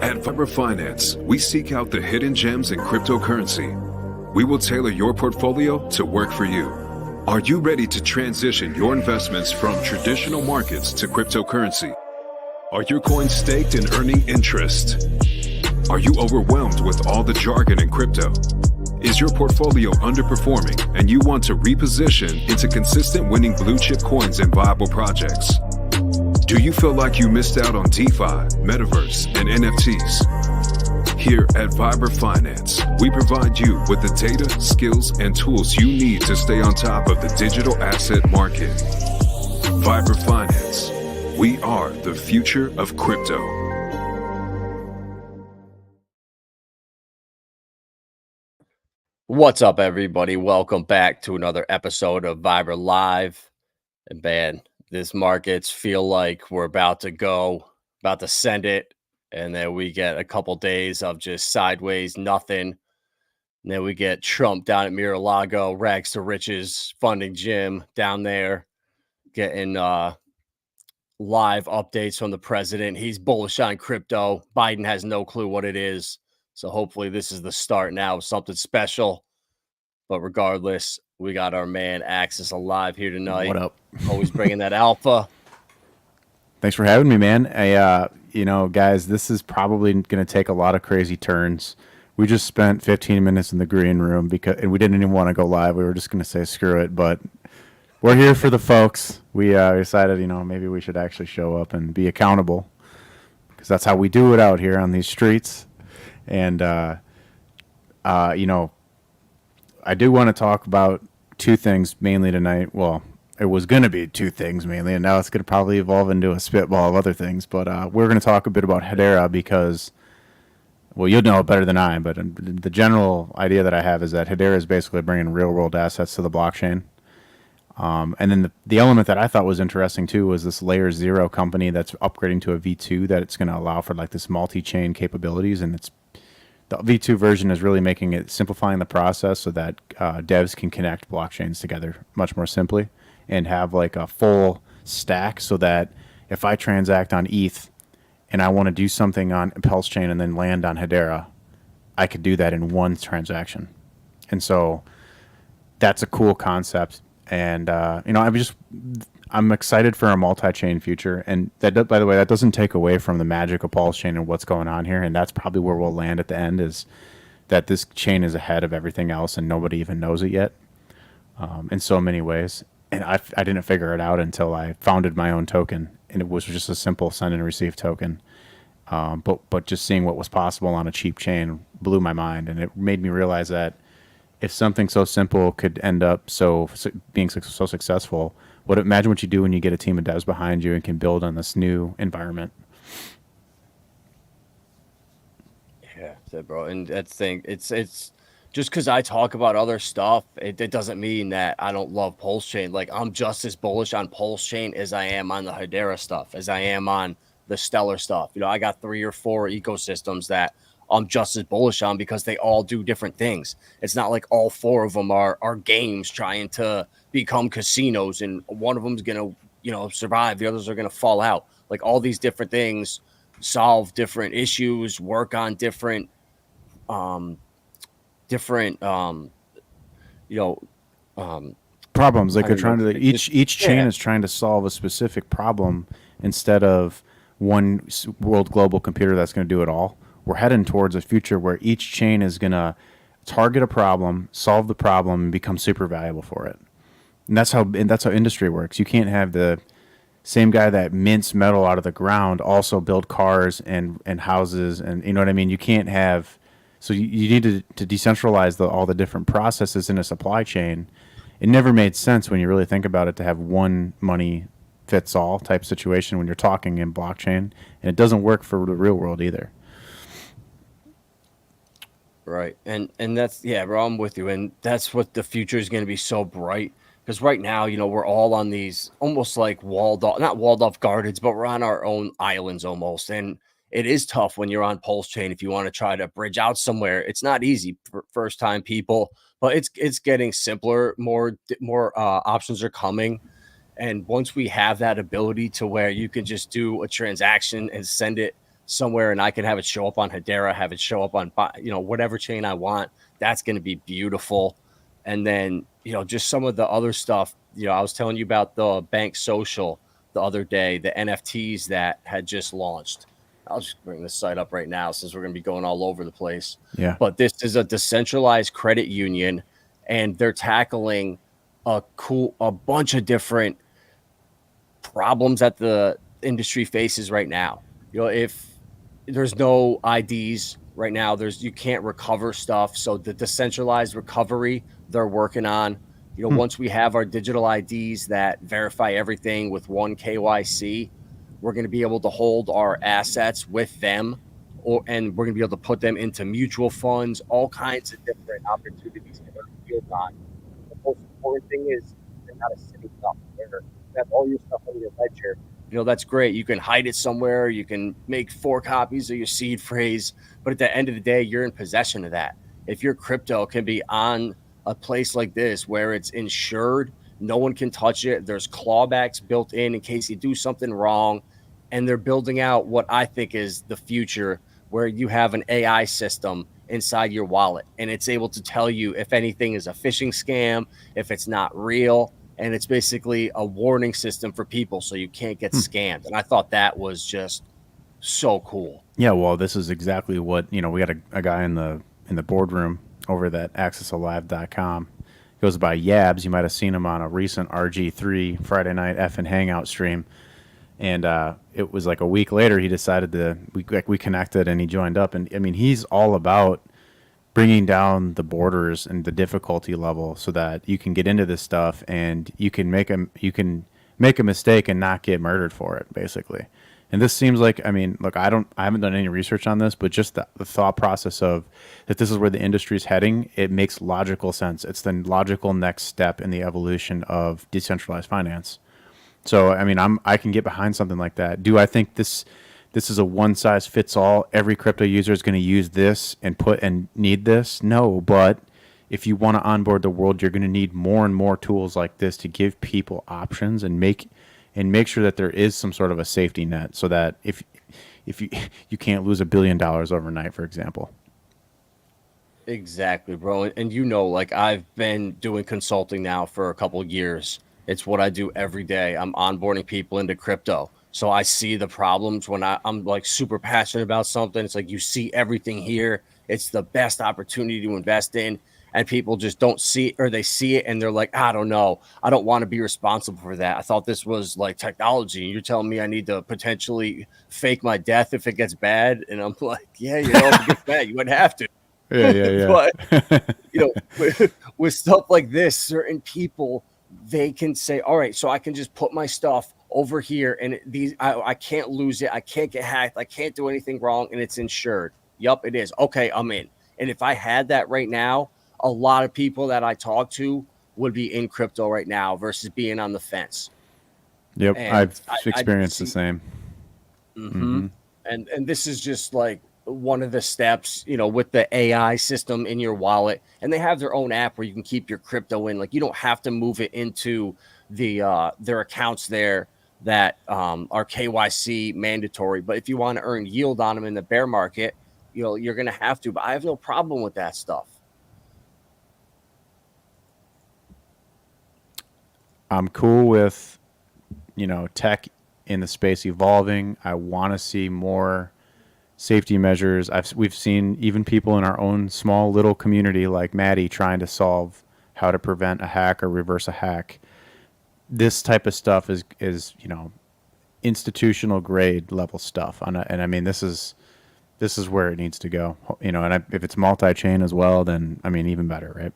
At Vibra Finance, we seek out the hidden gems in cryptocurrency. We will tailor your portfolio to work for you. Are you ready to transition your investments from traditional markets to cryptocurrency? Are your coins staked and earning interest? Are you overwhelmed with all the jargon in crypto? Is your portfolio underperforming and you want to reposition into consistent winning blue chip coins and viable projects? Do you feel like you missed out on DeFi, Metaverse, and NFTs? Here at Vibra Finance, we provide you with the data, skills, and tools you need to stay on top of the digital asset market. Vibra Finance. We are the future of crypto. What's up, everybody? Welcome back to another episode of Vibra Live. And man, this markets feel like we're about to send it. And then we get a couple days of just sideways, nothing. And then we get Trump down at Mar-a-Lago, rags to riches, funding Jim down there, getting live updates from the president. He's bullish on crypto. Biden has no clue what it is. So hopefully this is the start now of something special. But regardless, we got our man Axis Alive here tonight. What up? Always bringing that alpha. Thanks for having me, man. Guys, this is probably going to take a lot of crazy turns. We just spent 15 minutes in the green room and we didn't even want to go live. We were just going to say screw it, but we're here for the folks. We decided, maybe we should actually show up and be accountable because that's how we do it out here on these streets. And, I do want to talk about two things mainly tonight. Well, it was going to be two things mainly, and now it's going to probably evolve into a spitball of other things. But we're going to talk a bit about Hedera because, well, you'll know it better than I, but the general idea that I have is that Hedera is basically bringing real-world assets to the blockchain. And then the element that I thought was interesting, too, was this Layer Zero company that's upgrading to a V2 that it's going to allow for like this multi-chain capabilities, and the V2 version is really simplifying the process so that devs can connect blockchains together much more simply and have like a full stack so that if I transact on ETH and I want to do something on Pulse Chain and then land on Hedera, I could do that in one transaction. And so that's a cool concept. And, I'm excited for a multi-chain future. And that, by the way, that doesn't take away from the magic of Pulse Chain and what's going on here. And that's probably where we'll land at the end, is that this chain is ahead of everything else and nobody even knows it yet in so many ways. And I didn't figure it out until I founded my own token. And it was just a simple send and receive token. But just seeing what was possible on a cheap chain blew my mind. And it made me realize that if something so simple could end up being so successful, imagine what you do when you get a team of devs behind you and can build on this new environment. Yeah, bro. And that thing, it's just because I talk about other stuff, it doesn't mean that I don't love Pulse Chain. Like, I'm just as bullish on Pulse Chain as I am on the Hedera stuff, as I am on the Stellar stuff. I got 3 or 4 ecosystems that I'm just as bullish on because they all do different things. It's not like all 4 of them are games trying to become casinos and one of them's going to, survive. The others are going to fall out. Like, all these different things solve different issues, work on different problems. Like, they're trying to, each chain is trying to solve a specific problem instead of one world global computer that's going to do it all. We're heading towards a future where each chain is going to target a problem, solve the problem, and become super valuable for it. And that's how industry works. You can't have the same guy that mints metal out of the ground also build cars and houses, and you know what I mean? You can't have, so you need to decentralize all the different processes in a supply chain. It never made sense when you really think about it to have one money fits all type situation when you're talking in blockchain, and it doesn't work for the real world either. Right. And that's, bro, I'm with you. And that's what the future is going to be so bright. Because right now, we're all on these almost like not walled off gardens, but we're on our own islands almost. And it is tough when you're on Pulse Chain if you want to try to bridge out somewhere. It's not easy for first time people, but it's getting simpler. More options are coming. And once we have that ability to where you can just do a transaction and send it somewhere and I can have it show up on Hedera, have it show up on, whatever chain I want. That's going to be beautiful. And then, just some of the other stuff, I was telling you about the Bank Social the other day, the NFTs that had just launched. I'll just bring this site up right now since we're going to be going all over the place. Yeah. But this is a decentralized credit union, and they're tackling a bunch of different problems that the industry faces right now. If there's no IDs right now, you can't recover stuff. So the decentralized recovery they're working on, once we have our digital IDs that verify everything with one KYC, we're going to be able to hold our assets with them, and we're going to be able to put them into mutual funds, all kinds of different opportunities to earn yield on. The most important thing is they're not a sitting up there. You have all your stuff on your ledger. That's great. You can hide it somewhere. You can make 4 copies of your seed phrase. But at the end of the day, you're in possession of that. If your crypto can be on a place like this where it's insured, no one can touch it. There's clawbacks built in case you do something wrong. And they're building out what I think is the future, where you have an AI system inside your wallet, and it's able to tell you if anything is a phishing scam, if it's not real. And it's basically a warning system for people so you can't get scammed. And I thought that was just so cool. Yeah, well, this is exactly what, we got a guy in the boardroom over at accessalive.com. He goes by Yabs. You might have seen him on a recent RG3 Friday night effing hangout stream. And it was like a week later, he decided we connected and he joined up. And I mean, he's all about bringing down the borders and the difficulty level so that you can get into this stuff and you can make a mistake and not get murdered for it, basically. And this seems like, I mean, look, I haven't done any research on this, but just the thought process of that this is where the industry is heading, it makes logical sense. It's the logical next step in the evolution of decentralized finance. So, I mean, I can get behind something like that. Do I think this is a one size fits all? Every crypto user is going to use this and need this? No, but if you want to onboard the world, you're going to need more and more tools like this to give people options and make sure that there is some sort of a safety net, so that if you can't lose $1 billion overnight, for example. Exactly, bro. And like I've been doing consulting now for a couple of years. It's what I do every day. I'm onboarding people into crypto. So I see the problems when I'm like super passionate about something. It's like you see everything here. It's the best opportunity to invest in. And people just don't see it, or they see it and they're like, I don't know. I don't want to be responsible for that. I thought this was like technology. And you're telling me I need to potentially fake my death if it gets bad. And I'm like, yeah, if it gets bad, you wouldn't have to. Yeah. But, with stuff like this, certain people, they can say, all right, so I can just put my stuff over here and I can't lose it. I can't get hacked. I can't do anything wrong. And it's insured. Yup, it is. Okay, I'm in. And if I had that right now, a lot of people that I talk to would be in crypto right now versus being on the fence. Yep, and I've experienced the same. Mm-hmm. And this is just like one of the steps, with the AI system in your wallet. And they have their own app where you can keep your crypto in. Like you don't have to move it into their accounts there that are KYC mandatory. But if you want to earn yield on them in the bear market, you're going to have to. But I have no problem with that stuff. I'm cool with, tech in the space evolving. I want to see more safety measures. We've seen even people in our own small little community like Maddie trying to solve how to prevent a hack or reverse a hack. This type of stuff is institutional grade level stuff. And I mean, this is where it needs to go. And if it's multi-chain as well, then I mean, even better, right?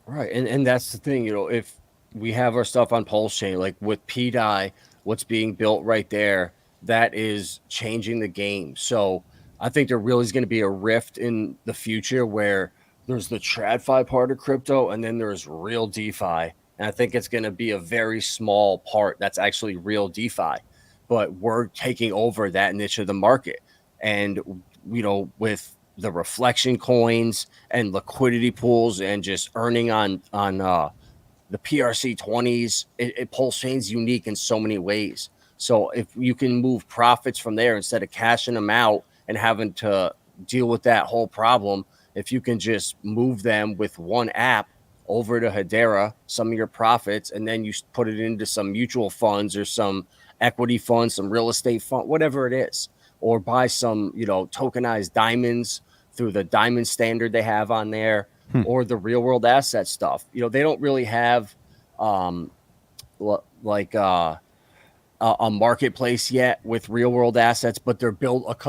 Right, and that's the thing. If we have our stuff on Pulse Chain, like with PDI, what's being built right there, that is changing the game. So I think there really is going to be a rift in the future where there's the TradFi part of crypto and then there's real DeFi. And I think it's going to be a very small part that's actually real DeFi. But we're taking over that niche of the market. And, with the reflection coins and liquidity pools and just earning on the PRC 20s, Pulse Chain's unique in so many ways. So if you can move profits from there instead of cashing them out and having to deal with that whole problem, if you can just move them with one app over to Hedera, some of your profits, and then you put it into some mutual funds or some equity funds, some real estate fund, whatever it is, or buy some, tokenized diamonds through the diamond standard they have on there, or the real world asset stuff. They don't really have like a marketplace yet with real world assets, but they're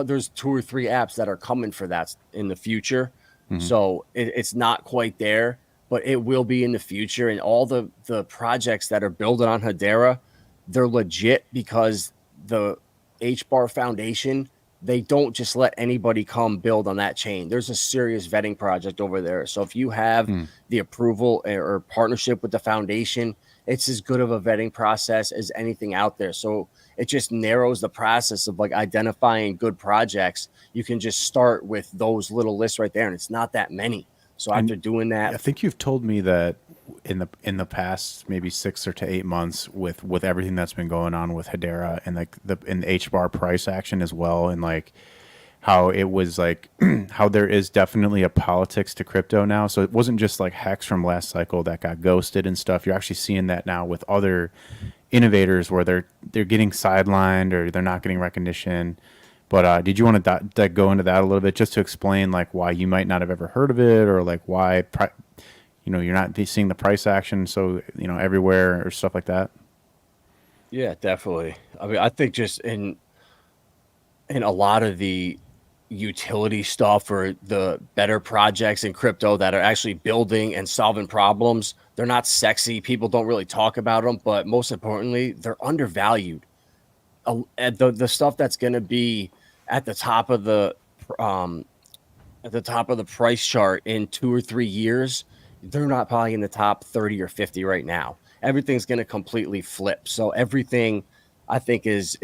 there's 2 or 3 apps that are coming for that in the future. So it's not quite there, but it will be in the future. And all the projects that are building on Hedera, they're legit because the HBAR Foundation, they don't just let anybody come build on that chain. There's a serious vetting project over there. So if you have the approval or partnership with the foundation, it's as good of a vetting process as anything out there. So it just narrows the process of like identifying good projects. You can just start with those little lists right there, and it's not that many. So after doing that, I think you've told me that in the past maybe 6 or to 8 months with everything that's been going on with Hedera and like the HBAR price action as well, and like how it was like how there is definitely a politics to crypto now. So it wasn't just like Hex from last cycle that got ghosted and stuff. You're actually seeing that now with other innovators where they're getting sidelined or they're not getting recognition. But did you want to go into that a little bit just to explain like why you might not have ever heard of it, or like why you're not seeing the price action so everywhere or stuff like that? Yeah, definitely. I mean, I think just in a lot of the utility stuff or the better projects in crypto that are actually building and solving problems, they're not sexy. People don't really talk about them, but most importantly, they're undervalued. The stuff that's going to be at the top of the price chart in 2 or 3 years, they're not probably in the top 30 or 50 right now. Everything's going to completely flip. So everything I think is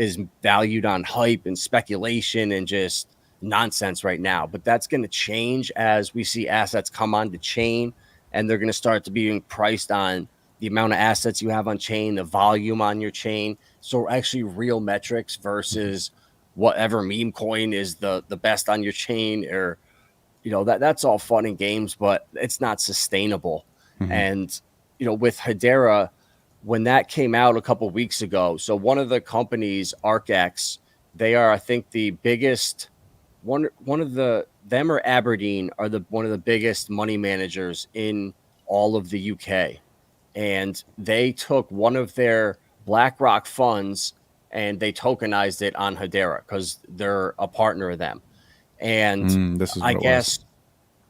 valued on hype and speculation and just nonsense right now. But that's going to change as we see assets come on the chain, and they're going to start to being priced on the amount of assets you have on chain, the volume on your chain. So actually real metrics versus whatever meme coin is the best on your chain, or that's all fun and games, but it's not sustainable. And with Hedera, when that came out a couple of weeks ago, so one of the companies, ArcX, they are, I think, the biggest one of them or Aberdeen are one of the biggest money managers in all of the UK. And they took one of their BlackRock funds and they tokenized it on Hedera because they're a partner of them. And this is I guess,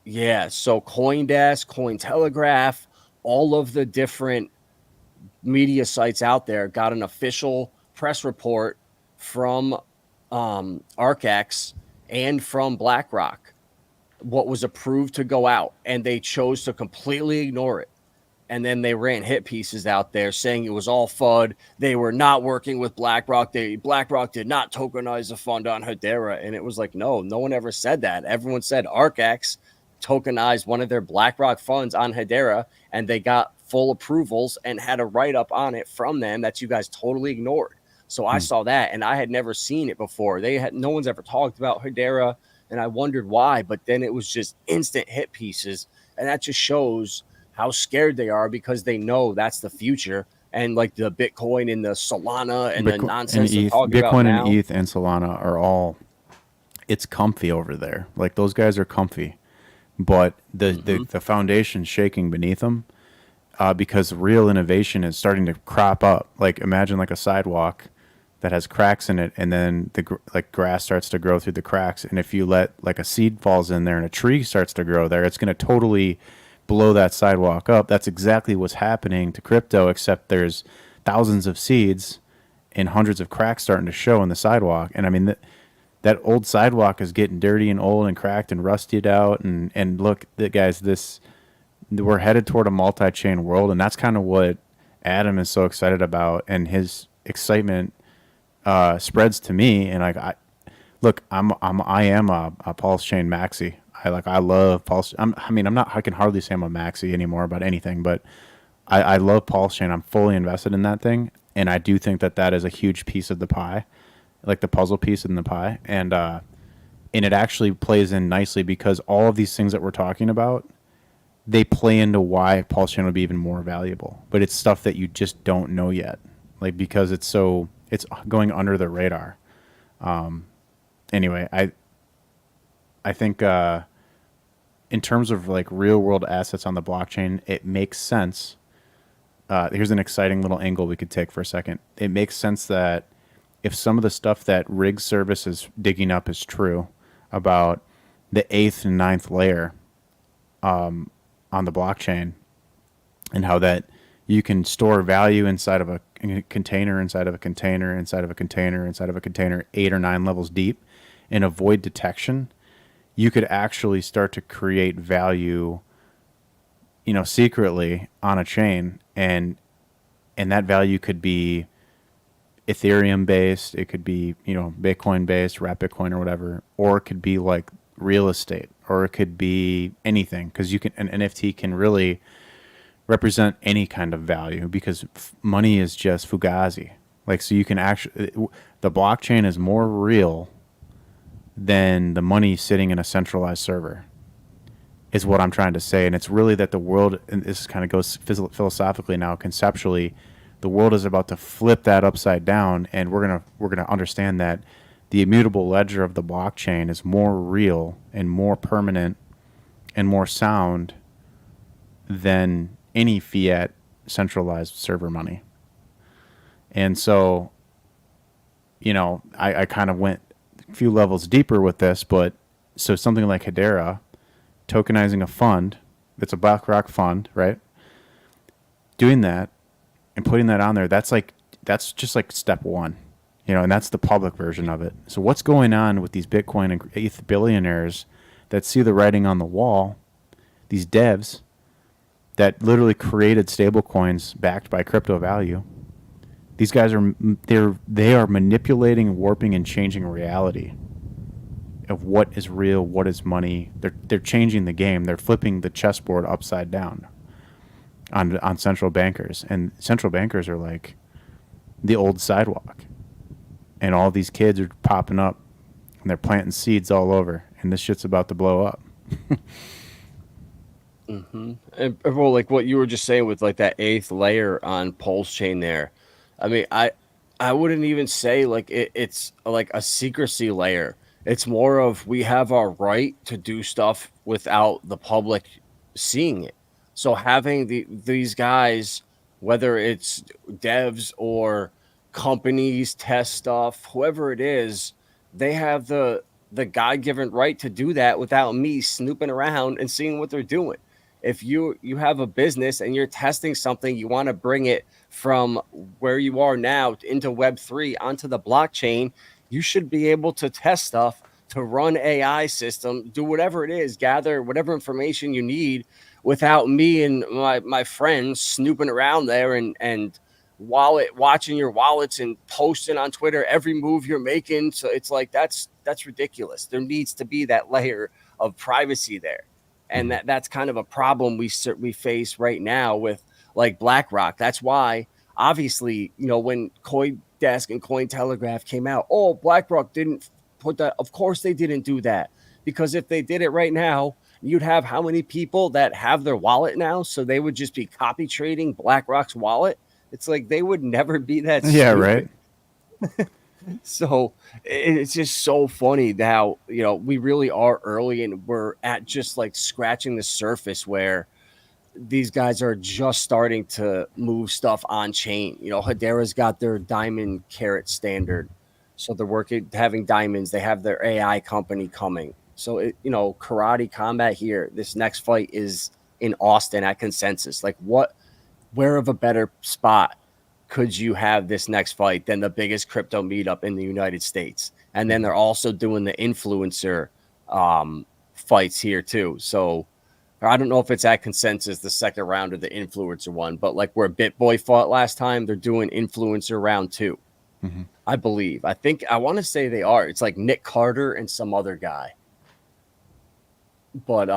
yeah. So CoinDesk, Cointelegraph, all of the different media sites out there got an official press report from ArcX and from BlackRock, what was approved to go out, and they chose to completely ignore it. And then they ran hit pieces out there saying it was all FUD. They were not working with BlackRock. BlackRock did not tokenize the fund on Hedera. And it was like, no one ever said that. Everyone said ArcX tokenized one of their BlackRock funds on Hedera, and they got full approvals and had a write-up on it from them that you guys totally ignored. So I saw that, and I had never seen it before. No one's ever talked about Hedera, and I wondered why. But then it was just instant hit pieces, and that just shows how scared they are because they know that's the future. And like the Bitcoin and the Solana and the nonsense they're talking about now. Bitcoin and ETH and Solana are all, it's comfy over there. Like those guys are comfy, but the foundation's shaking beneath them because real innovation is starting to crop up. Like imagine like a sidewalk that has cracks in it, and then the grass starts to grow through the cracks. And if you let like a seed falls in there and a tree starts to grow there, it's going to totally blow that sidewalk up. That's exactly what's happening to crypto, except there's thousands of seeds and hundreds of cracks starting to show in the sidewalk. And I mean, that old sidewalk is getting dirty and old and cracked and rusted out. And look, guys, we're headed toward a multi-chain world, and that's kind of what Adam is so excited about, and his excitement spreads to me. And like, I am a pulse chain maxi. I love pulse. I can hardly say I'm a maxi anymore about anything, but I love pulse chain. I'm fully invested in that thing. And I do think that that is a huge piece of the pie, like the puzzle piece in the pie. And it actually plays in nicely because all of these things that we're talking about, they play into why pulse chain would be even more valuable. But it's stuff that you just don't know yet, like because it's going under the radar. Anyway, I think in terms of like real world assets on the blockchain, it makes sense. Here's an exciting little angle we could take for a second. It makes sense that if some of the stuff that Rig Service is digging up is true about the 8th and 9th layer on the blockchain, and how that you can store value inside of a container, inside of a container, inside of a container, inside of a container, 8 or 9 levels deep, and avoid detection, you could actually start to create value, secretly on a chain, and that value could be Ethereum based, it could be, Bitcoin based, wrap Bitcoin or whatever, or it could be like real estate, or it could be anything, because an NFT can really represent any kind of value because money is just fugazi. Like, so you can actually, the blockchain is more real than the money sitting in a centralized server, is what I'm trying to say. And it's really that the world, and this kind of goes philosophically now, conceptually, the world is about to flip that upside down, and we're gonna understand that the immutable ledger of the blockchain is more real and more permanent and more sound than any fiat centralized server money. And so, I kind of went a few levels deeper with this, but so something like Hedera, tokenizing a fund, it's a BlackRock fund, right? Doing that and putting that on there, that's just like step one, and that's the public version of it. So what's going on with these Bitcoin and ETH billionaires that see the writing on the wall, these devs that literally created stable coins backed by crypto value? These guys they are manipulating, warping, and changing reality of what is real, what is money. They're changing the game. They're flipping the chessboard upside down on central bankers. And central bankers are like the old sidewalk. And all these kids are popping up and they're planting seeds all over. And this shit's about to blow up. Mm-hmm. And well, like what you were just saying with like that 8th layer on Pulse chain there. I mean, I wouldn't even say like it's like a secrecy layer. It's more of we have our right to do stuff without the public seeing it. So having these guys, whether it's devs or companies test stuff, whoever it is, they have the God-given right to do that without me snooping around and seeing what they're doing. If you have a business and you're testing something, you want to bring it from where you are now into Web3 onto the blockchain, you should be able to test stuff, to run AI system, do whatever it is, gather whatever information you need without me and my friends snooping around there and watching your wallets and posting on Twitter every move you're making. So it's like that's ridiculous. There needs to be that layer of privacy there. And that's kind of a problem we face right now with like BlackRock. That's why, obviously, when CoinDesk and Cointelegraph came out, BlackRock didn't put that. Of course they didn't do that, because if they did it right now, you'd have how many people that have their wallet now? So they would just be copy trading BlackRock's wallet. It's like they would never be that stupid. Yeah, right. So it's just so funny how, we really are early and we're at just like scratching the surface where these guys are just starting to move stuff on chain. Hedera's got their diamond carat standard. So they're having diamonds. They have their AI company coming. So, karate combat here, this next fight is in Austin at Consensus. Like where of a better spot could you have this next fight than the biggest crypto meetup in the United States? And then they're also doing the influencer fights here too. So I don't know if it's at Consensus, the second round of the influencer one, but like where BitBoy fought last time, they're doing influencer round 2. Mm-hmm. I believe. I want to say they are. It's like Nick Carter and some other guy. But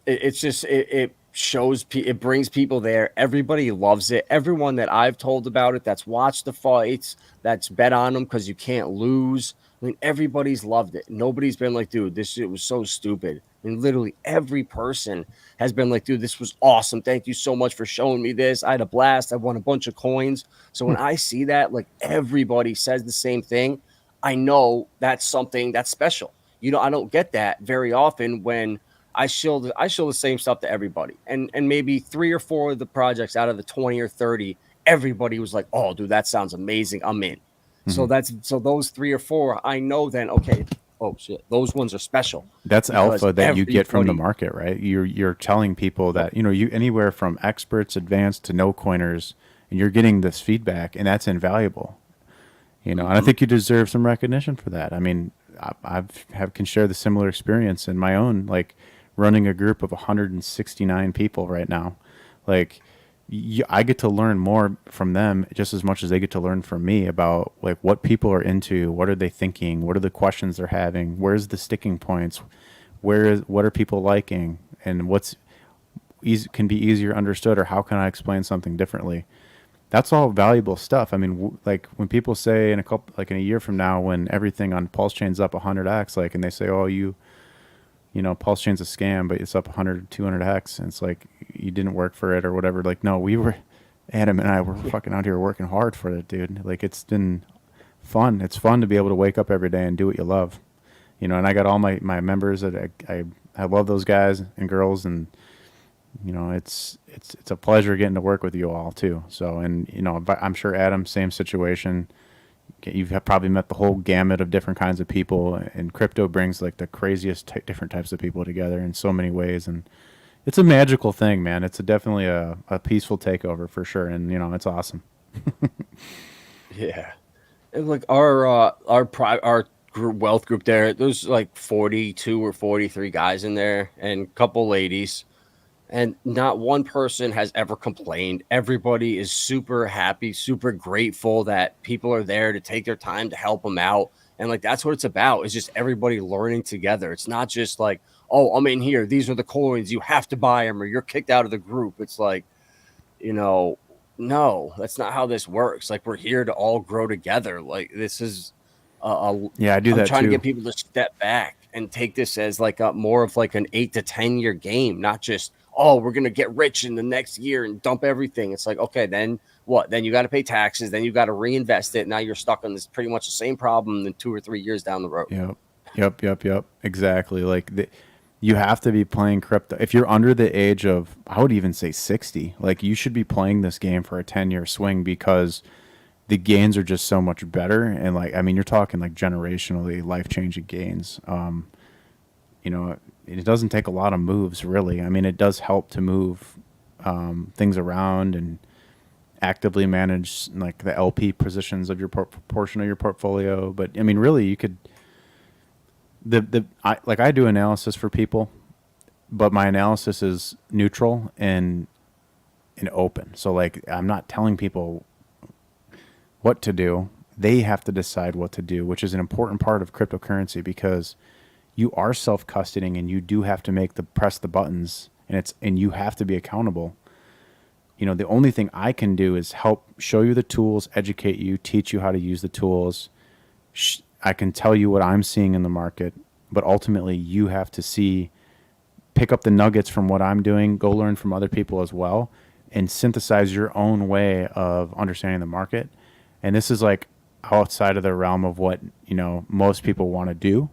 it's just it it brings people there. Everybody loves it. Everyone that I've told about it, that's watched the fights, that's bet on them because you can't lose. I mean, everybody's loved it. Nobody's been like, dude, this shit was so stupid. I mean, literally every person has been like, dude, this was awesome. Thank you so much for showing me this. I had a blast. I won a bunch of coins. So when I see that, like everybody says the same thing, I know that's something that's special. I don't get that very often when I show the same stuff to everybody, and maybe 3 or 4 of the projects out of the 20 or 30, everybody was like, "Oh, dude, that sounds amazing. I'm in." So those 3 or 4, I know then. Okay, oh shit, those ones are special. That's alpha that you get from the market, right? You're telling people that you anywhere from experts, advanced to no coiners, and you're getting this feedback, and that's invaluable. And I think you deserve some recognition for that. I mean, can share the similar experience in my own, like, running a group of 169 people right now. Like, I get to learn more from them just as much as they get to learn from me about, like, what people are into, what are they thinking, what are the questions they're having, where's the sticking points, what are people liking, and what's can be easier understood, or how can I explain something differently. That's all valuable stuff. I mean, like, when people say in a year from now, when everything on Pulse Chain's up 100x, like, and they say, oh, Pulse Chain's a scam, but it's up 100, 200x. And it's like, you didn't work for it or whatever. Like, no, Adam and I were fucking out here working hard for it, dude. Like, it's been fun. It's fun to be able to wake up every day and do what you love. And I got all my members that I love those guys and girls. And, it's a pleasure getting to work with you all too. So, and, I'm sure Adam, same situation. You've probably met the whole gamut of different kinds of people, and crypto brings, like, the craziest different types of people together in so many ways. And it's a magical thing, man. It's definitely a peaceful takeover for sure. And, it's awesome. Yeah. And, like, our wealth group there's like 42 or 43 guys in there and a couple ladies. And not one person has ever complained. Everybody is super happy, super grateful that people are there to take their time to help them out. And, like, that's what it's about. It's just everybody learning together. It's not just like, oh, I'm in here, these are the coins, you have to buy them or you're kicked out of the group. It's like, no, that's not how this works. Like, we're here to all grow together. Like, this is I do I'm that trying too. to get people to step back and take this as like more of like an 8 to 10 year game, not just, oh, we're going to get rich in the next year and dump everything. It's like, okay, then what? Then you got to pay taxes. Then you got to reinvest it. Now you're stuck on this pretty much the same problem in 2 or 3 years down the road. Yep. Exactly. Like, you have to be playing crypto. If you're under the age of, I would even say 60, like, you should be playing this game for a 10-year swing, because the gains are just so much better. And, like, I mean, you're talking like generationally life-changing gains. It doesn't take a lot of moves, really. I mean, it does help to move things around and actively manage, like, the LP positions of your portion of your portfolio. But I mean, really, you could I do analysis for people, but my analysis is neutral and open. So, like, I'm not telling people what to do. They have to decide what to do, which is an important part of cryptocurrency, because you are self-custodying and you do have to press the buttons, and you have to be accountable. The only thing I can do is help show you the tools, educate you, teach you how to use the tools. I can tell you what I'm seeing in the market, but ultimately you have to pick up the nuggets from what I'm doing, go learn from other people as well, and synthesize your own way of understanding the market. And this is, like, outside of the realm of what, most people want to do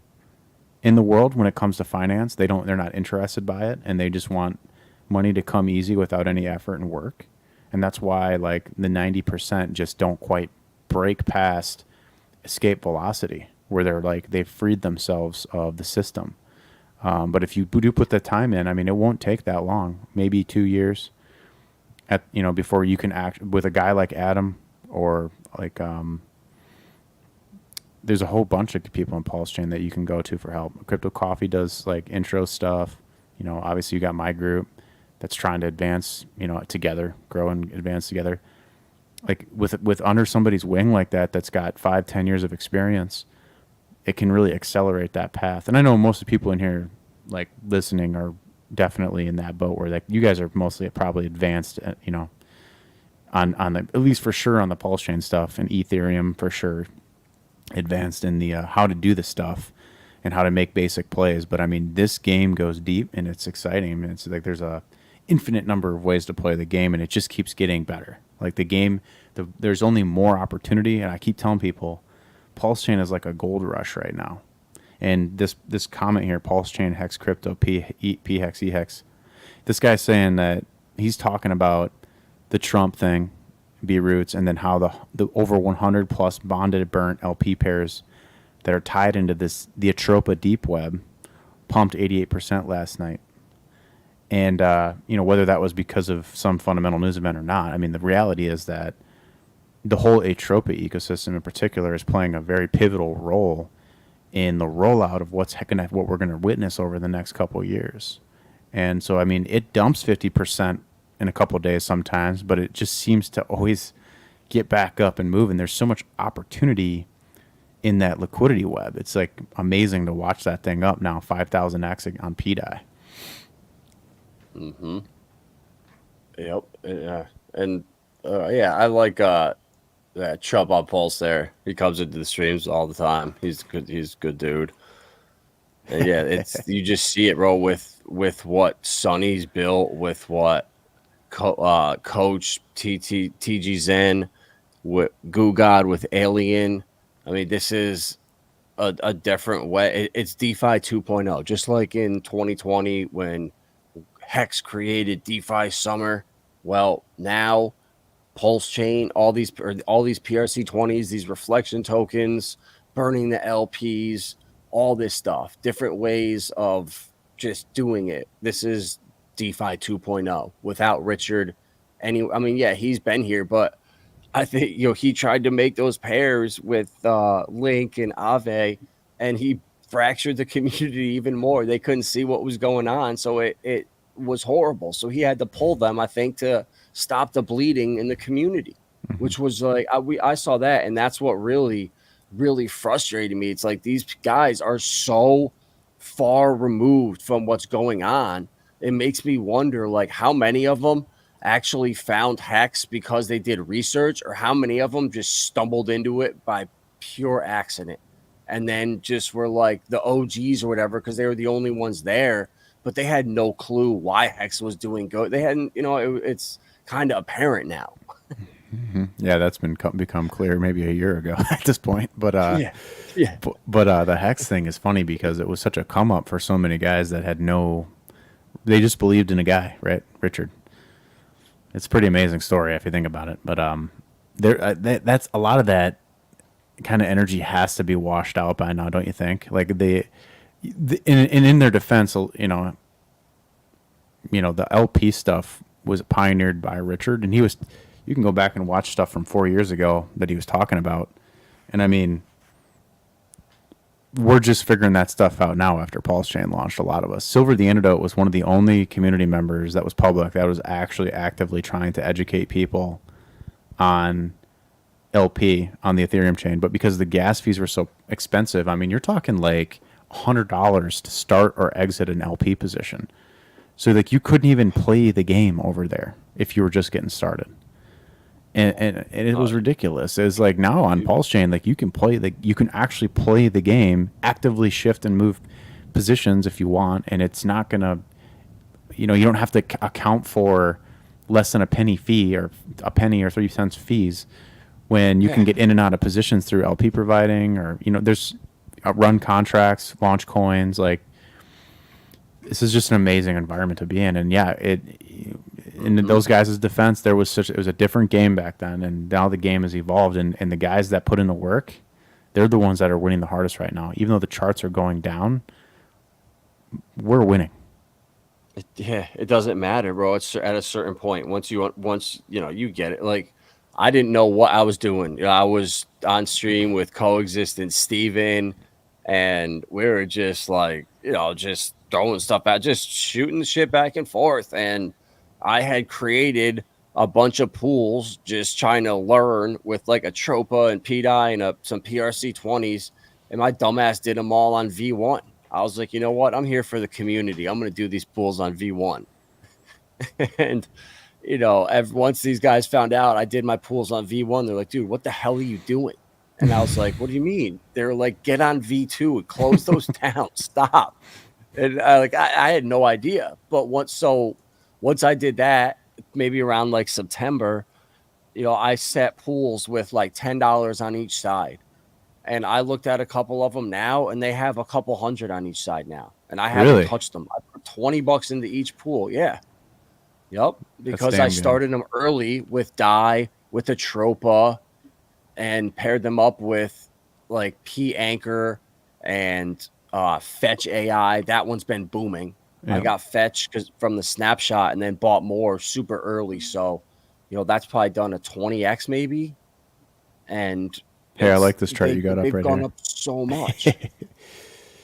in the world when it comes to finance. They're not interested by it, and they just want money to come easy without any effort and work. And that's why, like, the 90% just don't quite break past escape velocity, where they've freed themselves of the system. But if you do put the time in, I mean, it won't take that long, maybe 2 years before you can act with a guy like Adam, or like, there's a whole bunch of people in Pulse Chain that you can go to for help. Crypto Coffee does, like, intro stuff. Obviously you got my group that's trying to advance, together, grow and advance together. Like, with under somebody's wing like that's got 5-10 years of experience, it can really accelerate that path. And I know most of the people in here, like, listening, are definitely in that boat where like you guys are mostly probably advanced, on the, at least for sure on the pulse chain stuff, and Ethereum for sure advanced in the how to do the stuff and how to make basic plays. But I mean, this game goes deep and it's exciting. I mean, it's like there's a infinite number of ways to play the game, and it just keeps getting better. Like the game, there's only more opportunity, and I keep telling people, Pulse Chain is like a gold rush right now. And this comment here, Pulse Chain Hex Crypto P Hex E Hex, this guy's saying that he's talking about the Trump thing, B Roots, and then how the over 100 plus bonded burnt LP pairs that are tied into the Atropa deep web pumped 88% last night. And whether that was because of some fundamental news event or not, I mean, the reality is that the whole Atropa ecosystem in particular is playing a very pivotal role in the rollout of what we're going to witness over the next couple of years. And so, I mean, it dumps 50% in a couple of days sometimes, but it just seems to always get back up and move. And there's so much opportunity in that liquidity web. It's like amazing to watch that thing up now 5,000x on PDI. Mm-hmm. Yep. Yeah. And I like that Trump on Pulse there. He comes into the streams all the time. He's good. He's a good dude. And yeah, it's you just see it, bro, with what Sonny's built, with what Coach TG Zen, with Goo God, with Alien. I mean, this is a different way. It's DeFi 2.0, just like in 2020 when Hex created DeFi Summer. Well, now Pulse Chain, all these PRC20s, these reflection tokens, burning the LPs, all this stuff, different ways of just doing it. This is DeFi 2.0 without Richard. He's been here, but I think he tried to make those pairs with Link and Ave, and he fractured the community even more. They couldn't see what was going on, so it was horrible. So he had to pull them, I think, to stop the bleeding in the community, which was like I saw that, and that's what really frustrated me. It's like these guys are so far removed from what's going on. It makes me wonder, like, how many of them actually found Hex because they did research, or how many of them just stumbled into it by pure accident and then just were like the OGs or whatever because they were the only ones there, but they had no clue why Hex was doing good. They hadn't, it's kind of apparent now. Mm-hmm. Yeah, that's become clear maybe a year ago at this point. But yeah. But the Hex thing is funny because it was such a come up for so many guys that had they just believed in a guy, right, Richard. It's a pretty amazing story if you think about it. But that's a lot of that kind of energy has to be washed out by now, don't you think? Like in their defense, the LP stuff was pioneered by Richard, and you can go back and watch stuff from 4 years ago that he was talking about. And I mean, we're just figuring that stuff out now after Pulse Chain launched, a lot of us. Silver the Antidote was one of the only community members that was public that was actually actively trying to educate people on LP on the Ethereum chain. But because the gas fees were so expensive, I mean, you're talking like $100 to start or exit an LP position. So like you couldn't even play the game over there if you were just getting started. And it was ridiculous. It's like now on Pulse Chain, like you can actually play the game, actively shift and move positions if you want, and it's not gonna, you don't have to account for less than a penny fee or a penny or 3 cents fees when you can get in and out of positions through LP providing, or there's run contracts, launch coins. Like this is just an amazing environment to be in, and in those guys' defense, it was a different game back then, and now the game has evolved, and the guys that put in the work, they're the ones that are winning the hardest right now. Even though the charts are going down, we're winning. It doesn't matter, bro. It's at a certain point. Once you get it. Like, I didn't know what I was doing. I was on stream with Coexistent Steven, and we were just like, just throwing stuff out, just shooting the shit back and forth, and I had created a bunch of pools just trying to learn with like a Tropa and PDI and some PRC20s, and my dumbass did them all on V1. I was like, you know what? I'm here for the community. I'm going to do these pools on V1. And, you know, once these guys found out I did my pools on V1, they're like, dude, what the hell are you doing? And I was like, what do you mean? They're like, get on V2 and close those down. Stop. And I had no idea. But once I did that, maybe around like September, you know, I set pools with like $10 on each side. And I looked at a couple of them now, and they have a couple hundred on each side now. And I haven't Really? touched them. I put $20 into each pool. Yeah. Yep. Because damn I good. started them early with dye, with a Tropa, and paired them up with like P Anchor and Fetch AI. That one's been booming. Yeah. I got Fetch from the snapshot, and then bought more super early. So, you know, that's probably done a 20x maybe. And Hey, I like this chart you got up they've right gone here. up so much.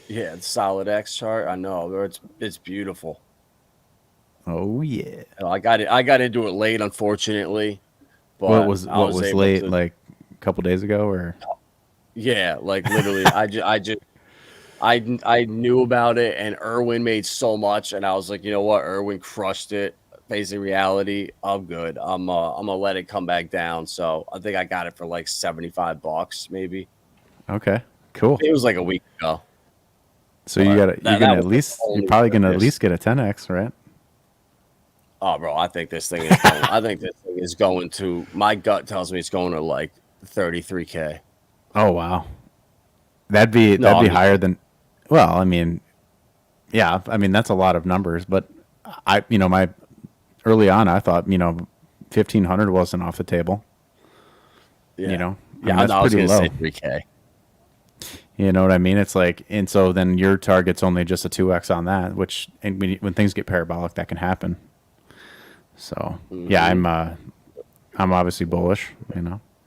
Yeah, the solid X chart. I know it's beautiful. Oh yeah. I got into it late, unfortunately. But What was able late? to, Like a couple days ago, or? yeah, like literally, I knew about it, and Irwin made so much, and I was like, you know what, Irwin crushed it. Facing reality, I'm good. I'm gonna let it come back down. So I think I got it for like $75, maybe. Okay, cool. It was like a week ago. So you're gonna at least you're probably gonna at least get a 10x, right? Oh, bro, I think this thing is going. I think this thing is going to. My gut tells me it's going to like 33K. Oh wow, that'd be higher than. Well, I mean, yeah, I mean that's a lot of numbers, but my early on I thought 1,500 wasn't off the table. Yeah. I mean, Yeah, that's I was pretty gonna low. say 3K. You know what I mean? It's like, and so then your target's only just a 2x on that, which and when things get parabolic, that can happen. So yeah, I'm obviously bullish,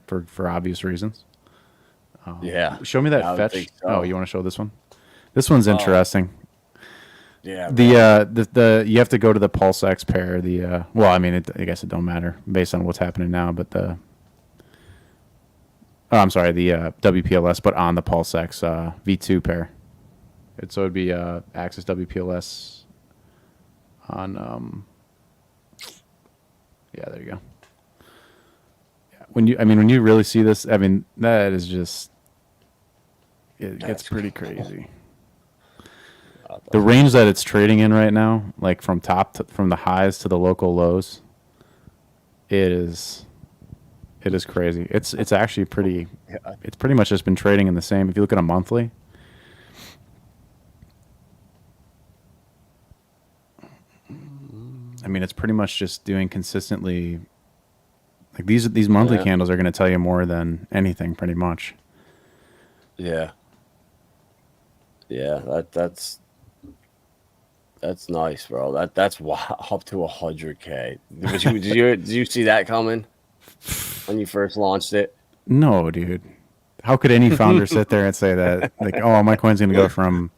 for obvious reasons. Yeah. Show me that I would fetch. think so. Oh, you want to show this one? This one's interesting. Yeah. The you have to go to the Pulse X pair. Well, I mean, I guess it don't matter based on what's happening now, but I'm sorry, the WPLS, but on the Pulse X V2 pair. So it'd be Axis WPLS on. Yeah, there you go. Yeah, when you really see this, I mean, that is just it gets pretty crazy. The range that it's trading in right now, like from the highs to the local lows, it is crazy. It's actually pretty. It's pretty much just been trading in the same. If you look at a monthly, I mean, it's pretty much just doing consistently. Like these monthly candles are going to tell you more than anything, pretty much. Yeah. Yeah, that's nice, bro. That's up to 100K. Did you see that coming when you first launched it? No, dude. How could any founder sit there and say that? Like, oh, my coin's going to go from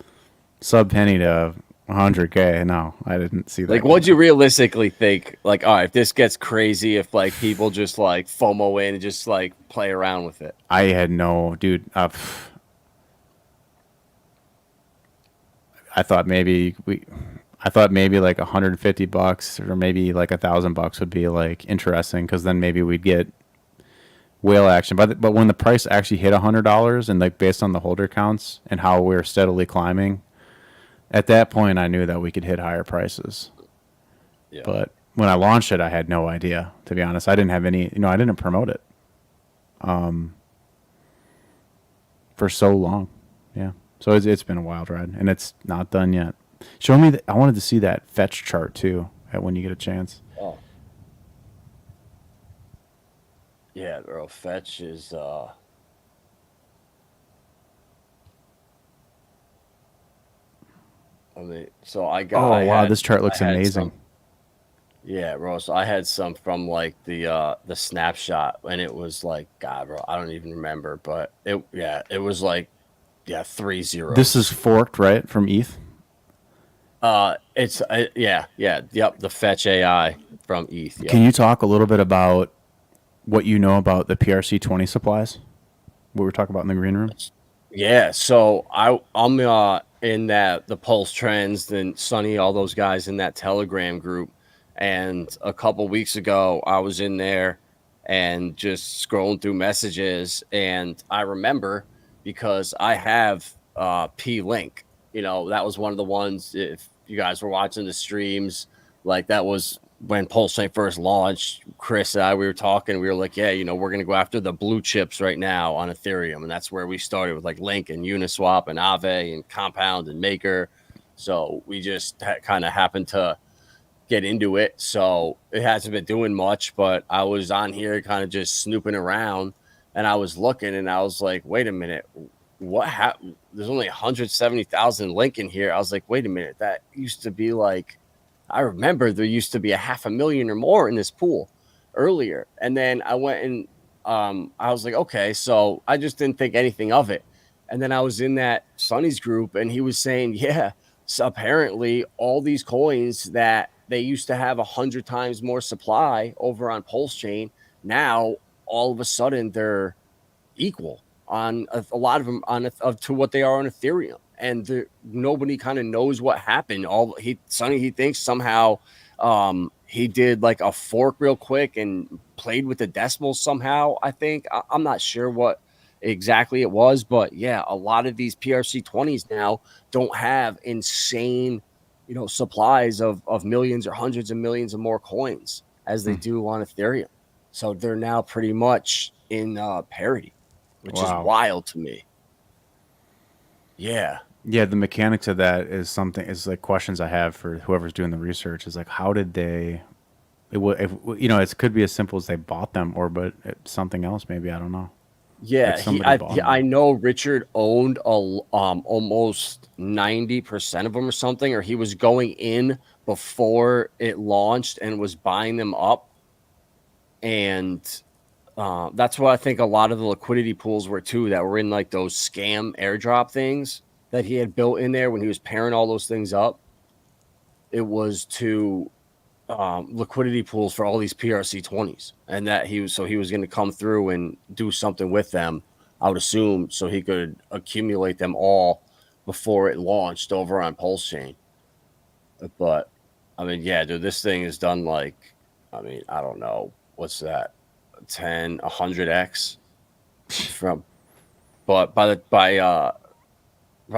sub penny to 100K. No, I didn't see that. Like, what'd you realistically think? Like, all right, if this gets crazy, if like people just like FOMO in and just like play around with it. I had no, dude. I thought maybe like $150 or maybe like $1,000 would be like interesting, because then maybe we'd get whale action. But when the price actually hit $100, and like based on the holder counts and how we're steadily climbing, at that point I knew that we could hit higher prices. Yeah. But when I launched it, I had no idea, to be honest. I didn't have any, I didn't promote it for so long. Yeah. So it's been a wild ride, and it's not done yet. Show me I wanted to see that fetch chart too when you get a chance. Oh. Yeah, bro. Fetch is I mean, so I got. Oh wow, this chart looks amazing. Yeah, bro. So I had some from like the snapshot, and it was like, God, bro, I don't even remember, but it was like 3 zeros. This is forked, right, from ETH? It's yep, the Fetch AI from ETH. Yep. Can you talk a little bit about what you know about the PRC20 supplies? What we were talking about in the green room? Yeah, so I'm in that the Pulse Trends and Sonny, all those guys in that Telegram group. And a couple weeks ago, I was in there and just scrolling through messages. And I remember because I have P-Link, you know, that was one of the ones, if you guys were watching the streams, like that was when Pulse Chain first launched. Chris and I, we were talking, we were like, yeah, you know, we're going to go after the blue chips right now on Ethereum. And that's where we started with like Link and Uniswap and Aave and Compound and Maker. So we just kind of happened to get into it. So it hasn't been doing much, but I was on here kind of just snooping around, and I was looking and I was like, wait a minute, what happened? There's only 170,000 Link in here. I was like, wait a minute, that used to be like, I remember there used to be 500,000 or more in this pool earlier. And then I went and I was like, okay, so I just didn't think anything of it. And then I was in that Sonny's group and he was saying, yeah, so apparently all these coins that they used to have 100 times more supply over on Pulse Chain, now all of a sudden they're equal on a lot of them to what they are on Ethereum. And nobody kind of knows what happened. Sonny, he thinks somehow he did like a fork real quick and played with the decimals somehow. I think I'm not sure what exactly it was, but yeah, a lot of these PRC20s now don't have insane, you know, supplies of millions or hundreds of millions of more coins as they do on Ethereum. So they're now pretty much in parity, which is wild to me. Yeah. Yeah, the mechanics of that is like questions I have for whoever's doing the research is like, how did they, you know, it could be as simple as they bought them but something else, maybe, I don't know. Yeah, like I know Richard owned almost 90% of them or something, or he was going in before it launched and was buying them up. And that's what I think a lot of the liquidity pools were too, that were in like those scam airdrop things that he had built in there when he was pairing all those things up. It was to liquidity pools for all these PRC20s, and that he was going to come through and do something with them, I would assume, so he could accumulate them all before it launched over on Pulse Chain. But I mean, yeah, dude, this thing is done like, I mean, I don't know, what's that, 100x from, but by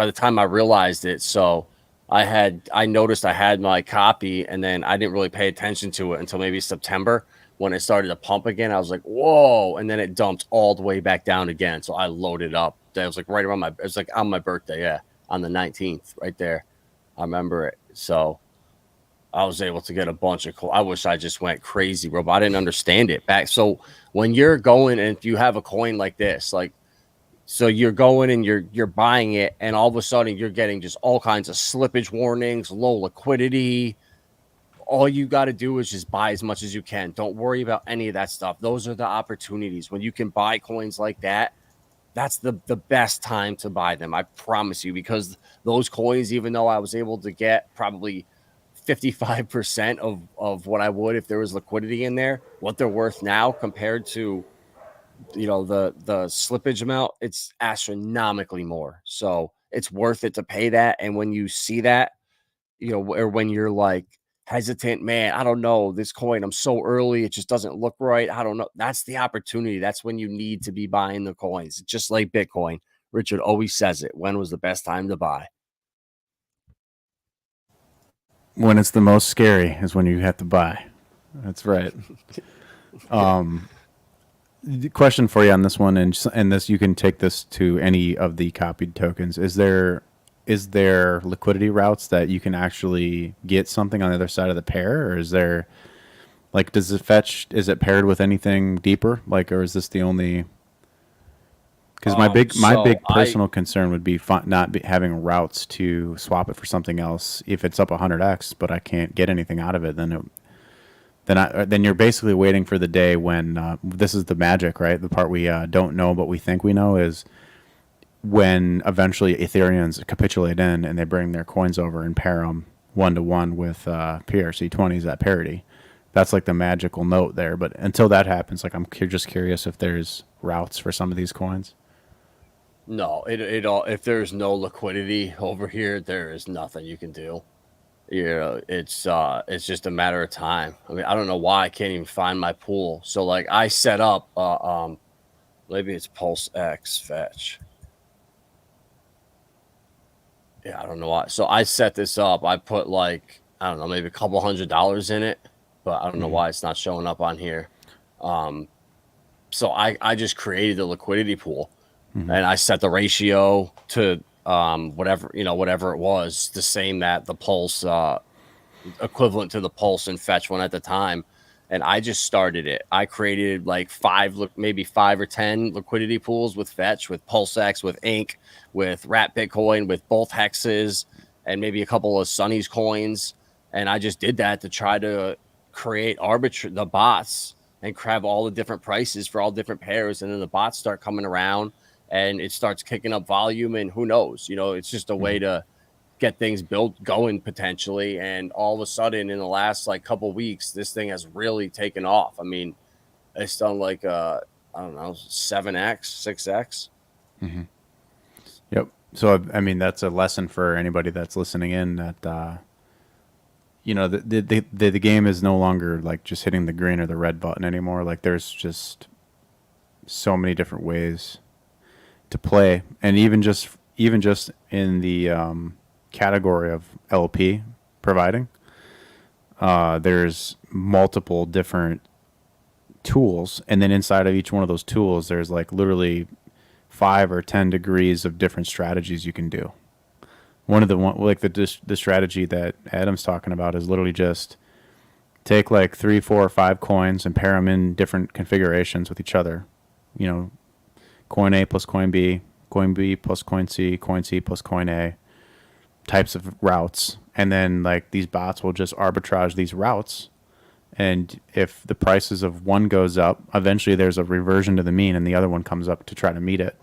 the time I realized it, so I noticed I had my copy, and then I didn't really pay attention to it until maybe September when it started to pump again. I was like, whoa. And then it dumped all the way back down again. So I loaded up. That was like right around it was like on my birthday. Yeah. On the 19th right there. I remember it. So I was able to get a bunch of I wish I just went crazy, bro, but I didn't understand it back. So when you're going and if you have a coin like this, like, so you're going and you're buying it, and all of a sudden you're getting just all kinds of slippage warnings, low liquidity. All you got to do is just buy as much as you can. Don't worry about any of that stuff. Those are the opportunities. When you can buy coins like that, that's the best time to buy them. I promise you, because those coins, even though I was able to get probably 55% of what I would if there was liquidity in there, what they're worth now compared to, you know, the slippage amount, it's astronomically more. So it's worth it to pay that. And when you see that, you know, or when you're like hesitant, man, I don't know this coin, I'm so early, it just doesn't look right, I don't know, that's the opportunity. That's when you need to be buying the coins. Just like Bitcoin, Richard always says it, when was the best time to buy? When it's the most scary is when you have to buy. That's right. Question for you on this one, and this, you can take this to any of the copied tokens. Is there liquidity routes that you can actually get something on the other side of the pair, or is there, like, does it fetch? Is it paired with anything deeper, like, or is this the only? Because my big personal concern would be having routes to swap it for something else. If it's up 100x, but I can't get anything out of it, then you're basically waiting for the day when this is the magic, right? The part we don't know, but we think we know, is when eventually Ethereans capitulate in and they bring their coins over and pair them 1-to-1 with PRC20s at parity. That's like the magical note there. But until that happens, like, I'm just curious if there's routes for some of these coins. No, it all, if there's no liquidity over here, there is nothing you can do. It's just a matter of time. I mean, I don't know why I can't even find my pool. So like I set up maybe it's Pulse X fetch. Yeah, I don't know why. So I set this up. I put like, I don't know, maybe a couple $100 in it, but I don't know why it's not showing up on here. So I just created the liquidity pool, and I set the ratio to whatever it was, the same that the Pulse equivalent to the Pulse and Fetch one at the time. And I just started it. I created like maybe 5 or 10 liquidity pools with Fetch, with PulseX, with Ink, with Rat Bitcoin, with both hexes, and maybe a couple of Sunny's coins. And I just did that to try to create the bots and grab all the different prices for all different pairs. And then the bots start coming around and it starts kicking up volume. And who knows, it's just a way to get things going potentially. And all of a sudden in the last like couple weeks, this thing has really taken off. I mean, it's done like I don't know, 7x, 6x. Yep. So I mean, that's a lesson for anybody that's listening in, that the game is no longer like just hitting the green or the red button anymore. Like there's just so many different ways to play, and even just in the category of LP providing, there's multiple different tools, and then inside of each one of those tools there's like literally 5 or 10 degrees of different strategies you can do. The strategy that Adam's talking about is literally just take like 3, 4, or 5 coins and pair them in different configurations with each other. Coin A plus coin B plus coin C plus coin A types of routes, and then like these bots will just arbitrage these routes, and if the prices of one goes up, eventually there's a reversion to the mean and the other one comes up to try to meet it,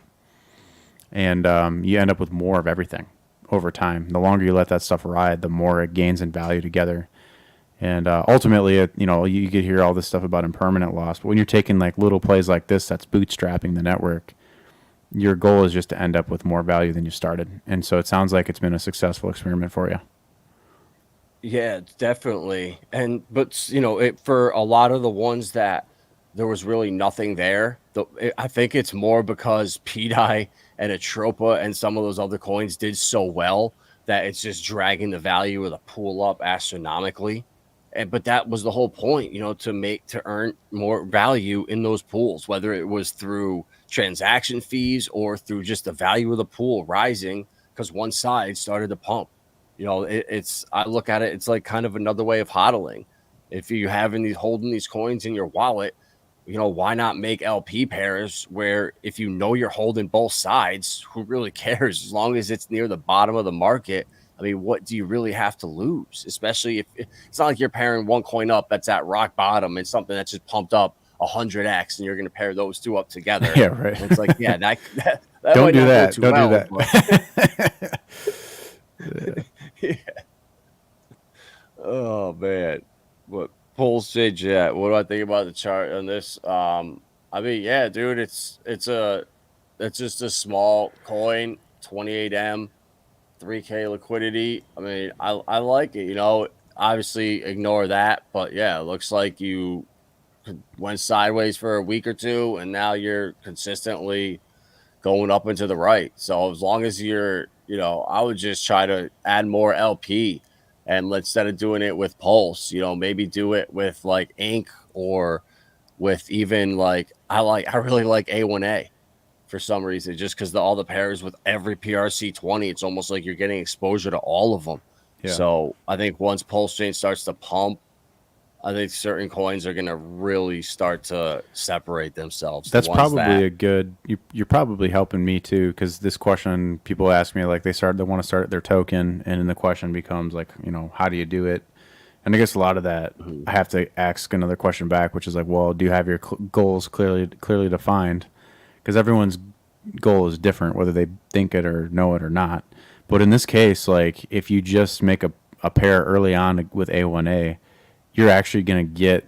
and you end up with more of everything over time. The longer you let that stuff ride, the more it gains in value together, and ultimately you could hear all this stuff about impermanent loss, but when you're taking like little plays like this that's bootstrapping the network, your goal is just to end up with more value than you started. And so it sounds like it's been a successful experiment for you. Yeah, definitely. But for a lot of the ones that there was really nothing there, I think it's more because PDI and Atropa and some of those other coins did so well that it's just dragging the value of the pool up astronomically. But that was the whole point, to earn more value in those pools, whether it was through transaction fees or through just the value of the pool rising because one side started to pump. I look at it, it's like kind of another way of hodling. If you holding these coins in your wallet, why not make LP pairs where if you're holding both sides, who really cares, as long as it's near the bottom of the market? I mean, what do you really have to lose? Especially if it's not like you're pairing one coin up that's at rock bottom and something that's just pumped up 100x, and you're going to pair those two up together. Yeah, right. And it's like, yeah, that don't might do not that. Go too don't well, do that. yeah. Oh man, what Pulse Jet? What do I think about the chart on this? I mean, yeah, dude, it's just a small coin, 28M. 3K liquidity. I mean, I like it, obviously ignore that, but yeah, it looks like you went sideways for a week or two and now you're consistently going up and to the right. So as long as you're, I would just try to add more LP, and instead of doing it with Pulse, maybe do it with like Ink, or with even like, I really like A1A. For some reason, just because all the pairs with every PRC20, it's almost like you're getting exposure to all of them. Yeah. So I think once Pulse Chain starts to pump, I think certain coins are going to really start to separate themselves. That's probably you're probably helping me too, because this question, people ask me, like they want to start their token, and then the question becomes like, how do you do it? And I guess a lot of that, I have to ask another question back, which is like, well, do you have your goals clearly defined? Because everyone's goal is different, whether they think it or know it or not. But in this case, like if you just make a pair early on with A1A, you're actually going to get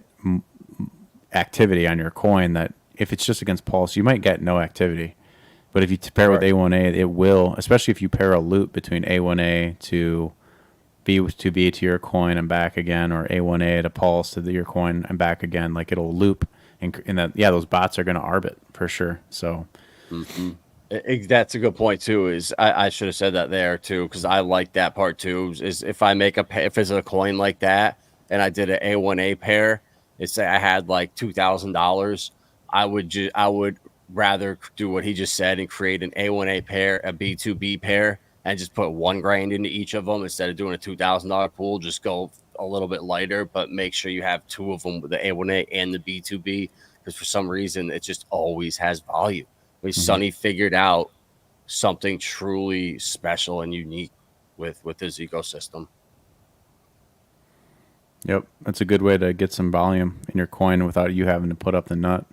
activity on your coin that if it's just against Pulse, you might get no activity. But if you pair with A1A, it will, especially if you pair a loop between A1A to B to your coin and back again, or A1A to pulse to your coin and back again. Like it'll loop, and that those bots are going to arbit for sure. So that's a good point too. Is I should have said that there too, because I like that part too. Is if I make if it's a coin like that and I did an A1A pair, let's say I had like $2,000, I would rather do what he just said and create an A1A pair, a B2B pair, and just put $1,000 into each of them instead of doing a $2,000 pool. Just go a little bit lighter, but make sure you have two of them, with the A1A and the B2B, because for some reason it just always has value. Sonny figured out something truly special and unique with his ecosystem. Yep, that's a good way to get some volume in your coin without you having to put up the nut.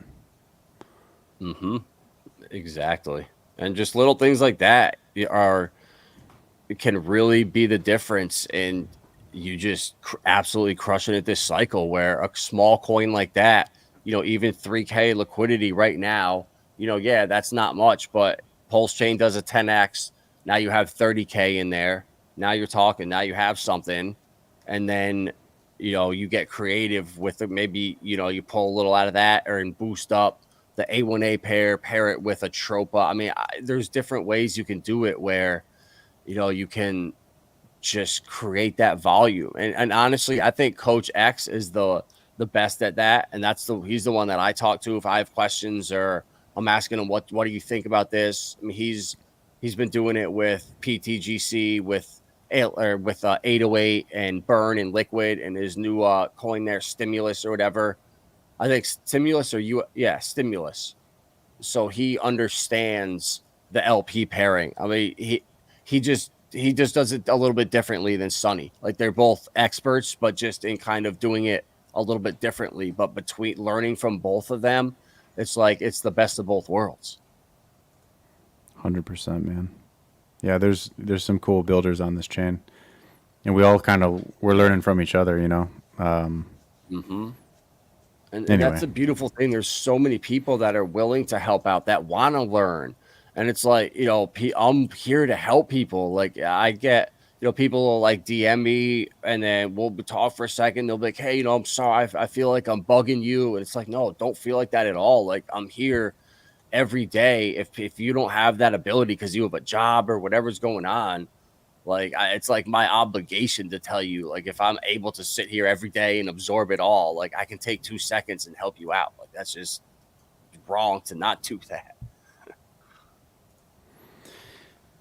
Exactly. And just little things like that can really be the difference in you just absolutely crushing it this cycle, where a small coin like that, even 3K liquidity right now, that's not much, but Pulse Chain does a 10x. Now you have 30K in there. Now you're talking. Now you have something. And then, you get creative with it. Maybe, you pull a little out of that and boost up the A1A pair it with a Tropa. I mean, there's different ways you can do it where, you can just create that volume. And honestly, I think Coach X is the best at that. And he's the one that I talk to if I have questions, or I'm asking him, what do you think about this? I mean, he's been doing it with PTGC, with 808 and Burn and Liquid, and his new coin there, Stimulus or whatever. I think Stimulus Stimulus. So he understands the LP pairing. I mean, he just does it a little bit differently than Sonny. Like, they're both experts, but just in kind of doing it a little bit differently. But between learning from both of them, it's like it's the best of both worlds. 100%, man. Yeah, there's some cool builders on this chain, and we all we're learning from each other, And that's a beautiful thing. There's so many people that are willing to help out, that want to learn. And it's like, I'm here to help people. Like, I get, people will like DM me, and then we'll talk for a second. They'll be like, hey, I'm sorry. I feel like I'm bugging you. And it's like, no, don't feel like that at all. Like, I'm here every day. If you don't have that ability because you have a job or whatever's going on, like, it's like my obligation to tell you, like, if I'm able to sit here every day and absorb it all, like, I can take 2 seconds and help you out. Like, that's just wrong to not do that.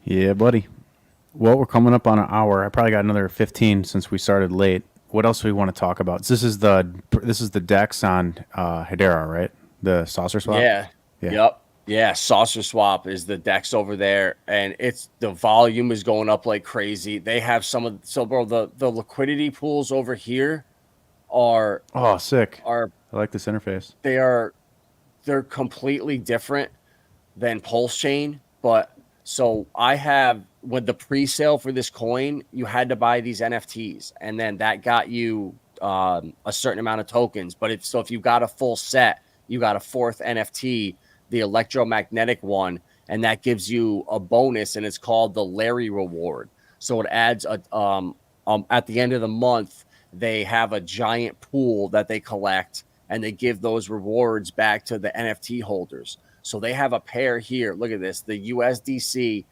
Yeah, buddy. Well, we're coming up on an hour. I probably got another 15 since we started late. What else do we want to talk about? This is the DEX on Hedera, right? The saucer swap? Yeah. Yep. Yeah, saucer swap is the DEX over there, and the volume is going up like crazy. They have the liquidity pools over here are sick. I like this interface. They're completely different than Pulse Chain, but so I have, with the pre-sale for this coin, you had to buy these NFTs, and then that got you a certain amount of tokens. But if you got a full set, you got a fourth NFT, the electromagnetic one, and that gives you a bonus, and it's called the Larry reward. So it adds at the end of the month, they have a giant pool that they collect, and they give those rewards back to the NFT holders. So they have a pair here. Look at this, the USDC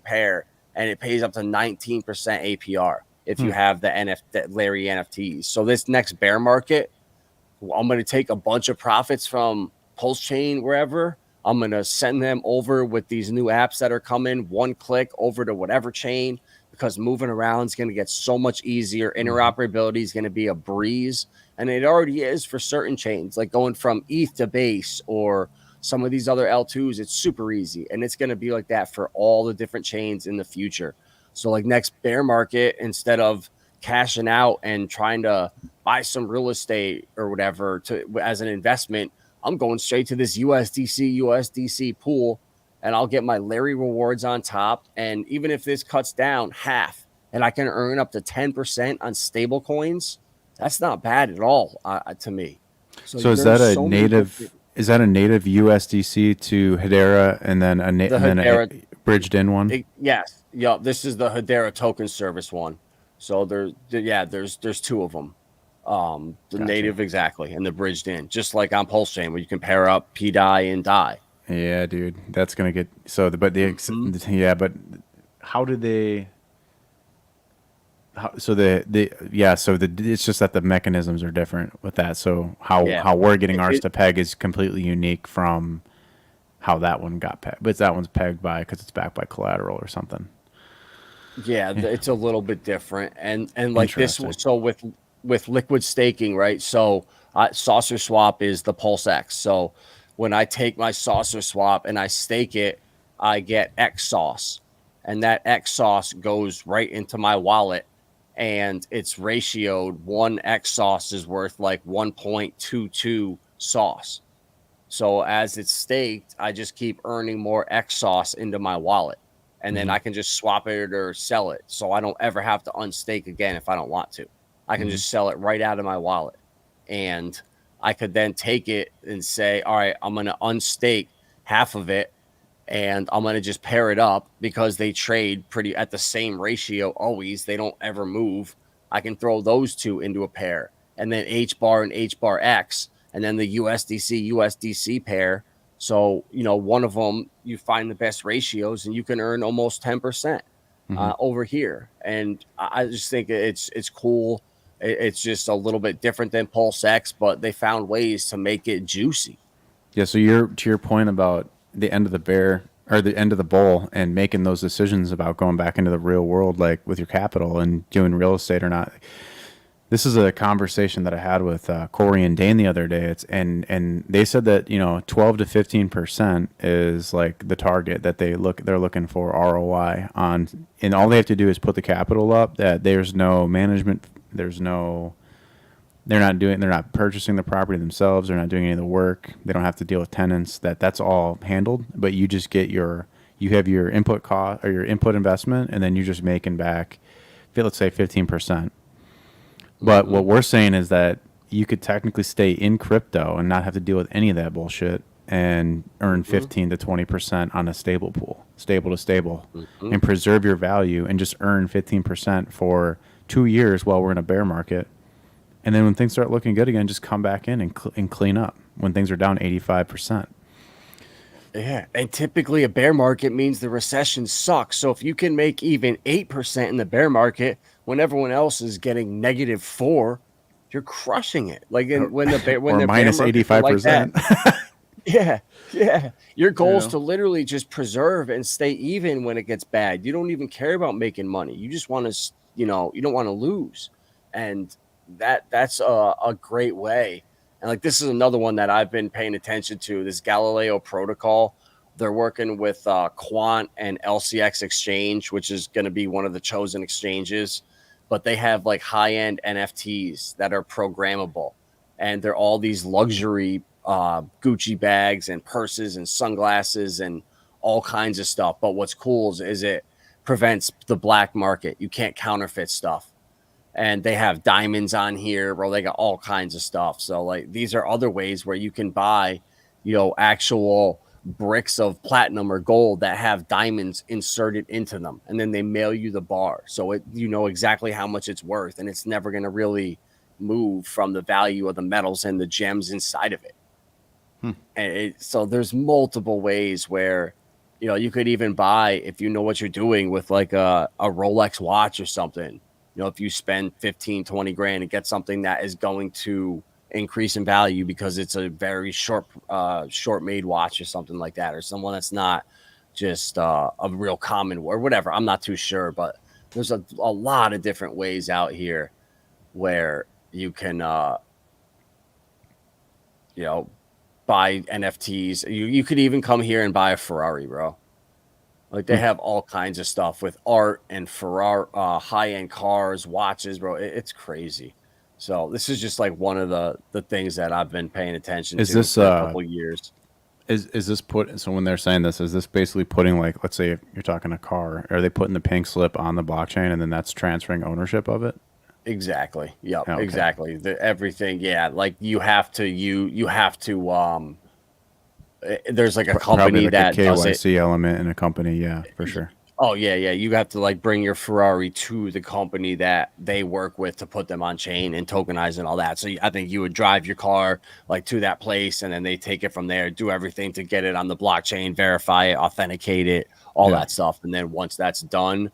pair, and it pays up to 19% APR if you have the Larry NFTs. So this next bear market, I'm going to take a bunch of profits from Pulse Chain, wherever. I'm going to send them over with these new apps that are coming, one click over to whatever chain, because moving around is going to get so much easier. Interoperability is going to be a breeze. And it already is for certain chains, like going from ETH to Base or some of these other L2s. It's super easy. And it's going to be like that for all the different chains in the future. So like next bear market, instead of cashing out and trying to buy some real estate or whatever as an investment, I'm going straight to this USDC pool, and I'll get my Larry rewards on top. And even if this cuts down half and I can earn up to 10% on stable coins, that's not bad at all to me. So is that a native Is that a native USDC to Hedera and then The and then a Hedera, bridged in one? yes, yeah. This is the Hedera token service one. So there's two of them. The Gotcha. native exactly, and the bridged in, just like on Pulse Chain, where you can pair up PDI and DAI. Yeah, dude, that's gonna get so. Yeah, but how do they? It's just that the mechanisms are different with that. So Yeah, how we're getting ours it, to peg is completely unique from how that one got pegged. But that one's pegged by because it's backed by collateral or something. yeah, it's a little bit different, and like this. Interesting. So with liquid staking, right? So Saucer Swap is the Pulse X. So when I take my Saucer Swap and I stake it, I get X sauce, and that X sauce goes right into my wallet, and it's ratioed. One X sauce is worth like 1.22 sauce. So as it's staked, I just keep earning more X sauce into my wallet. And then I can just swap it or sell it. So I don't ever have to unstake again if I don't want to. I can just sell it right out of my wallet. And I could then take it and say, all right, I'm going to unstake half of it. And I'm going to just pair it up because they trade pretty at the same ratio always. They don't ever move. I can throw those two into a pair. And then H bar and H bar X. And then the USDC pair. So, one of them, you find the best ratios and you can earn almost 10% over here. And I just think it's cool. It's just a little bit different than Pulse X, but they found ways to make it juicy. Yeah. So to your point about the end of the bear or the end of the bull and making those decisions about going back into the real world, like with your capital and doing real estate or not. This is a conversation that I had with Corey and Dane the other day. And they said that 12 to 15% is like the target that they're looking for ROI on, and all they have to do is put the capital up. That there's no management, they're not purchasing the property themselves. They're not doing any of the work. They don't have to deal with tenants. That's all handled. But you just get you have your input cost or your input investment, and then you're just making back, let's say 15%. But what we're saying is that you could technically stay in crypto and not have to deal with any of that bullshit and earn 15 to 20% on a stable pool, stable to stable, and preserve your value and just earn 15% for 2 years while we're in a bear market. And then when things start looking good again, just come back in and clean up when things are down 85%. Yeah, and typically a bear market means the recession sucks. So if you can make even 8% in the bear market when everyone else is getting -4, you're crushing it. Like when the bear minus 85%. Yeah. Your goal is to literally just preserve and stay even when it gets bad. You don't even care about making money. You just want to, you don't want to lose, and that's a great way. And like this is another one that I've been paying attention to, this Galileo protocol. They're working with Quant and LCX Exchange, which is going to be one of the chosen exchanges. But they have like high-end NFTs that are programmable. And they're all these luxury Gucci bags and purses and sunglasses and all kinds of stuff. But what's cool is it prevents the black market. You can't counterfeit stuff. And they have diamonds on here, bro. They got all kinds of stuff. So like these are other ways where you can buy, actual bricks of platinum or gold that have diamonds inserted into them, and then they mail you the bar. So you know exactly how much it's worth, and it's never going to really move from the value of the metals and the gems inside of it. And so there's multiple ways where, you could even buy, if you know what you're doing with like a Rolex watch or something. If you spend 15, 20 grand and get something that is going to increase in value because it's a very short made watch or something like that, or someone that's not just a real common or whatever. I'm not too sure, but there's a lot of different ways out here where you can, buy NFTs. You could even come here and buy a Ferrari, bro. Like they have all kinds of stuff with art and Ferrari, high-end cars, watches, bro. It's crazy. So this is just like one of the things that I've been paying attention to for a couple of years. Is this so when they're saying this, is this basically putting, like, let's say if you're talking a car, are they putting the pink slip on the blockchain and then that's transferring ownership of it? Exactly. Yep. Okay. Exactly. Everything. Yeah. Like you have to there's like a Probably company like that a does it. KYC element in a company. Yeah, for sure. Oh yeah, yeah. You have to like bring your Ferrari to the company that they work with to put them on chain and tokenize and all that. So I think you would drive your car like to that place, and then they take it from there, do everything to get it on the blockchain, verify it, authenticate it, all that stuff. And then once that's done,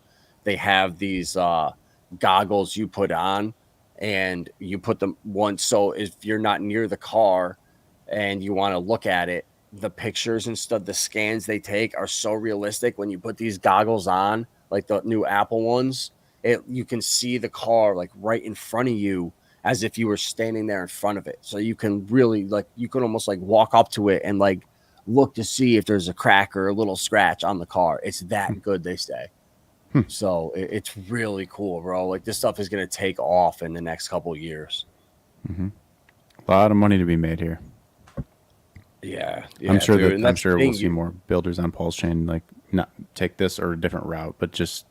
they have these goggles you put on, and you put them once. So if you're not near the car and you want to look at it, the pictures and stuff, the scans they take are so realistic. When you put these goggles on, like the new Apple ones, you can see the car like right in front of you, as if you were standing there in front of it. So you can really like, you can almost like walk up to it and like look to see if there's a crack or a little scratch on the car. It's that good, they say. So it's really cool, bro. Like this stuff is going to take off in the next couple of years. A lot of money to be made here. Yeah, I'm sure dude. I'm sure we'll see more builders on Pulse Chain like not take this or a different route, but just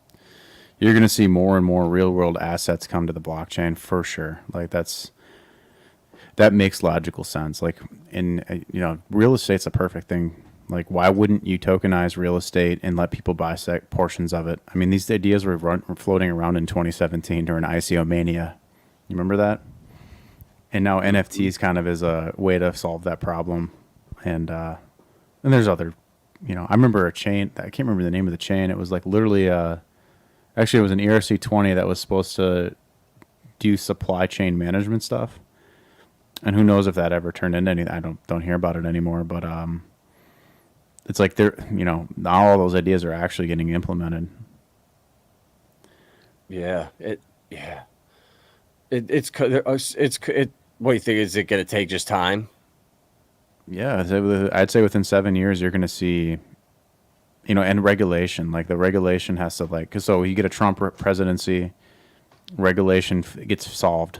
you're going to see more and more real world assets come to the blockchain for sure. Like that makes logical sense. Like real estate's a perfect thing. Like why wouldn't you tokenize real estate and let people buy portions of it? I mean, these ideas were floating around in 2017 during ICO mania. You remember that? And now NFTs kind of is a way to solve that problem. And there's other, I remember a chain. I can't remember the name of the chain. It was like literally, actually it was an ERC20 that was supposed to do supply chain management stuff. And who knows if that ever turned into anything. I don't hear about it anymore. But it's like not all those ideas are actually getting implemented. Yeah, what do you think? Is it going to take just time? Yeah, I'd say within 7 years you're going to see, and regulation. Like the regulation has to because so you get a Trump presidency, regulation gets solved,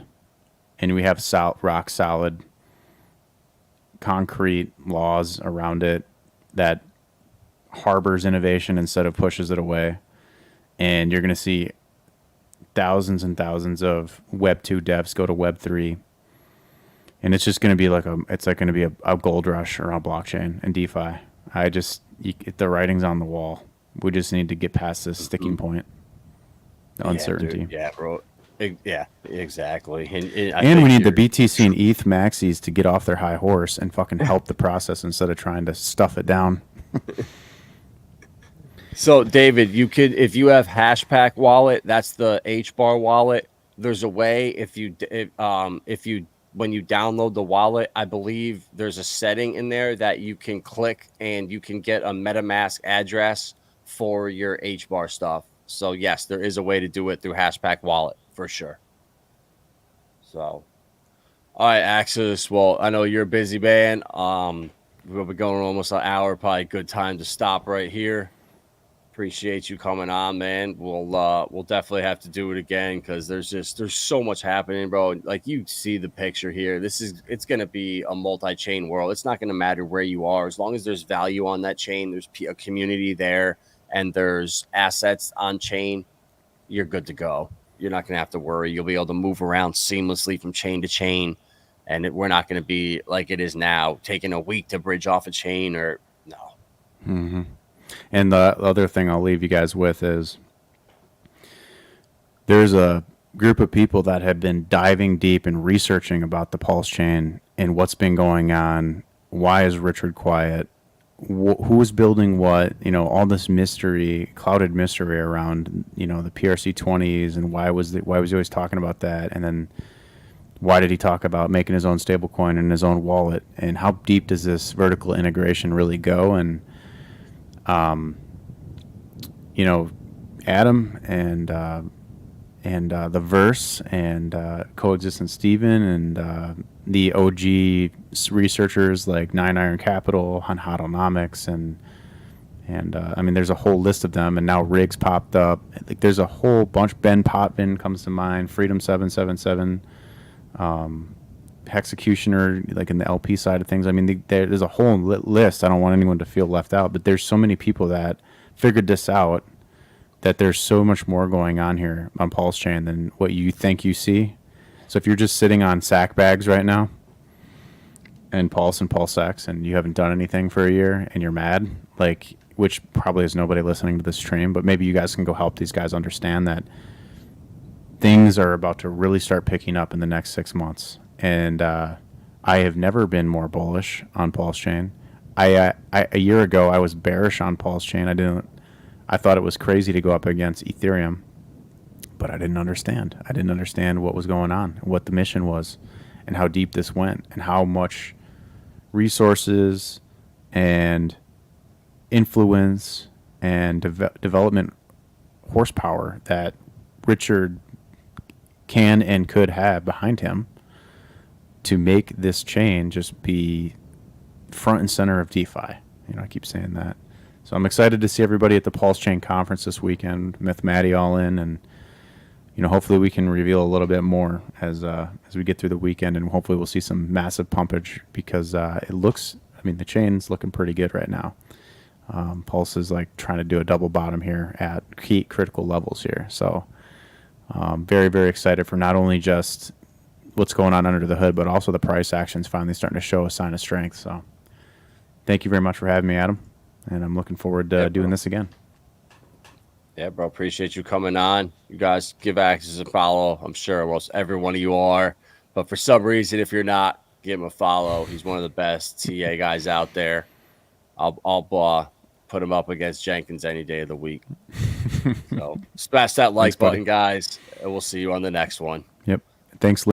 and we have rock solid, concrete laws around it that harbors innovation instead of pushes it away, and you're going to see thousands and thousands of Web 2 devs go to Web 3. And it's just going to be going to be a gold rush around blockchain and DeFi. The writing's on the wall. We just need to get past this sticking point, the uncertainty. Dude. Yeah, bro. Yeah, exactly. And we need the BTC and ETH maxis to get off their high horse and fucking help the process instead of trying to stuff it down. So, David, you could, if you have Hashpack wallet, that's the HBAR wallet. There's a way when you download the wallet, I believe there's a setting in there that you can click and you can get a MetaMask address for your HBAR stuff. So yes, there is a way to do it through Hashpack wallet for sure. So, all right, Axis. Well, I know you're a busy man. We'll be going almost an hour. Probably a good time to stop right here. Appreciate you coming on, man. We'll definitely have to do it again because there's so much happening, bro. Like you see the picture here. It's gonna be a multi-chain world. It's not gonna matter where you are as long as there's value on that chain. There's a community there, and there's assets on chain. You're good to go. You're not gonna have to worry. You'll be able to move around seamlessly from chain to chain, and we're not gonna be like it is now, taking a week to bridge off a chain or no. Mm-hmm. And the other thing I'll leave you guys with is there's a group of people that have been diving deep and researching about the Pulse chain and what's been going on. Why is Richard quiet? Who is building what? All this mystery, clouded mystery around, the PRC20s and why was he always talking about that? And then why did he talk about making his own stablecoin and his own wallet? And how deep does this vertical integration really go? And Adam and the Verse and Coexistent Steven and the OG researchers like Nine Iron Capital, Hodlonomics, and I mean, there's a whole list of them. And now Riggs popped up. Like, there's a whole bunch. Ben Potvin comes to mind. Freedom 777, Hexecutioner, like in the LP side of things. I mean, there's a whole list. I don't want anyone to feel left out, but there's so many people that figured this out, that there's so much more going on here on Pulse Chain than what you think you see. So if you're just sitting on sack bags right now, and Pulse and PulseX, and you haven't done anything for a year, and you're mad, like, which probably is nobody listening to this stream, but maybe you guys can go help these guys understand that things are about to really start picking up in the next 6 months. And I have never been more bullish on Pulse Chain. A year ago, I was bearish on Pulse Chain. I thought it was crazy to go up against Ethereum, but I didn't understand. I didn't understand what was going on, what the mission was, and how deep this went, and how much resources and influence and development horsepower that Richard can and could have behind him to make this chain just be front and center of DeFi. I keep saying that. So I'm excited to see everybody at the Pulse Chain conference this weekend, with Maddie all in, and hopefully we can reveal a little bit more as we get through the weekend, and hopefully we'll see some massive pumpage, because it looks, the chain's looking pretty good right now. Pulse is like trying to do a double bottom here at key critical levels here. So very, very excited for not only just what's going on under the hood, but also the price actions finally starting to show a sign of strength. So thank you very much for having me, Adam. And I'm looking forward to doing this again. Yeah, bro. Appreciate you coming on. You guys give Axis a follow. I'm sure most every one of you are. But for some reason, if you're not, give him a follow. He's one of the best TA guys out there. I'll put him up against Jenkins any day of the week. So smash that like button, guys. And we'll see you on the next one. Yep. Thanks.